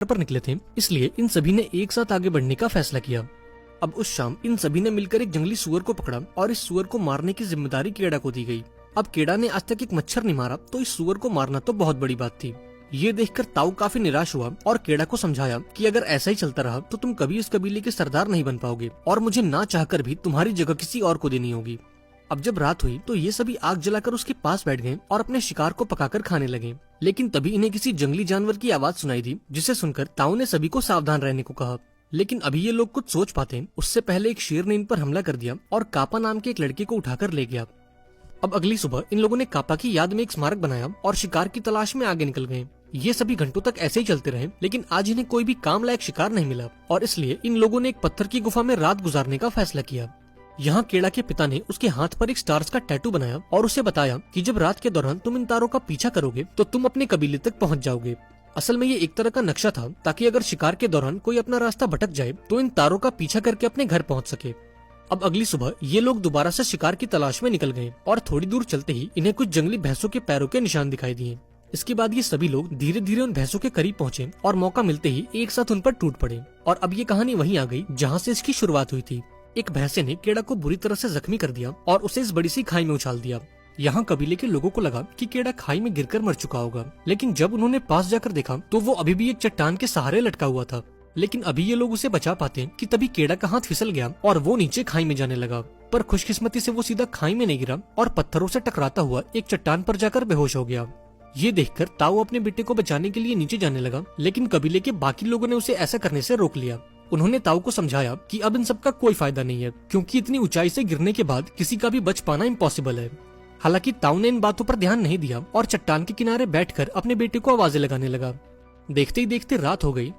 पर निकले थे, इसलिए इन सभी ने एक साथ आगे बढ़ने का फैसला किया। अब उस शाम इन सभी ने मिलकर एक जंगली सुअर को पकड़ा और इस सुअर को मारने की जिम्मेदारी केड़ा को दी गई। अब केड़ा ने आज तक एक मच्छर नहीं मारा, तो इस सुअर को मारना तो बहुत बड़ी बात थी। ये देखकर ताऊ काफी निराश हुआ और केड़ा को समझाया कि अगर ऐसा ही चलता रहा तो तुम कभी इस कबीले के सरदार नहीं बन पाओगे और मुझे ना चाहकर भी तुम्हारी जगह किसी और को देनी होगी। अब जब रात हुई तो ये सभी आग जलाकर उसके पास बैठ गए और अपने शिकार को पकाकर खाने लगे। लेकिन तभी इन्हें किसी जंगली जानवर की आवाज सुनाई दी, जिसे सुनकर ताऊ ने सभी को सावधान रहने को कहा। लेकिन अभी ये लोग कुछ सोच पाते उससे पहले एक शेर ने इन पर हमला कर दिया और कापा नाम के एक लड़के को उठाकर ले गया। अब अगली सुबह इन लोगों ने कापा की याद में एक स्मारक बनाया और शिकार की तलाश में आगे निकल गए। ये सभी घंटों तक ऐसे ही चलते रहे, लेकिन आज इन्हें कोई भी काम लायक शिकार नहीं मिला और इसलिए इन लोगों ने एक पत्थर की गुफा में रात गुजारने का फैसला किया। यहाँ केड़ा के पिता ने उसके हाथ पर एक स्टार्स का टैटू बनाया और उसे बताया कि जब रात के दौरान तुम इन तारों का पीछा करोगे तो तुम अपने कबीले तक पहुँच जाओगे। असल में ये एक तरह का नक्शा था ताकि अगर शिकार के दौरान कोई अपना रास्ता भटक जाए तो इन तारों का पीछा करके अपने घर पहुँच सके। अब अगली सुबह ये लोग दोबारा से शिकार की तलाश में निकल गए और थोड़ी दूर चलते ही इन्हें कुछ जंगली भैंसों के पैरों के निशान दिखाई दिए। इसके बाद ये सभी लोग धीरे धीरे उन भैंसों के करीब पहुँचे और मौका मिलते ही एक साथ उन पर टूट पड़े। और अब ये कहानी वहीं आ गई जहाँ से इसकी शुरुआत हुई थी। एक भैंसे ने केड़ा को बुरी तरह से जख्मी कर दिया और उसे इस बड़ी सी खाई में उछाल दिया। यहाँ कबीले के लोगों को लगा कि केड़ा खाई में गिरकर मर चुका होगा, लेकिन जब उन्होंने पास जाकर देखा तो वो अभी भी एक चट्टान के सहारे लटका हुआ था। लेकिन अभी ये लोग उसे बचा पाते कि तभी केड़ा का हाथ फिसल गया और वो नीचे खाई में जाने लगा। पर खुशकिस्मती से वो सीधा खाई में नहीं गिरा और पत्थरों से टकराता हुआ एक चट्टान पर जाकर बेहोश हो गया। ये देखकर ताऊ अपने बेटे को बचाने के लिए नीचे जाने लगा, लेकिन कबीले के बाकी लोगों ने उसे ऐसा करने से रोक लिया। उन्होंने ताऊ को समझाया कि अब इन सब का कोई फायदा नहीं है, क्योंकि इतनी ऊंचाई से गिरने के बाद किसी का भी बच पाना इम्पॉसिबल है। हालांकि ताऊ ने इन बातों पर ध्यान नहीं दिया और चट्टान के किनारे बैठकर अपने बेटे को आवाजें लगाने लगा। देखते ही देखते रात हो गई।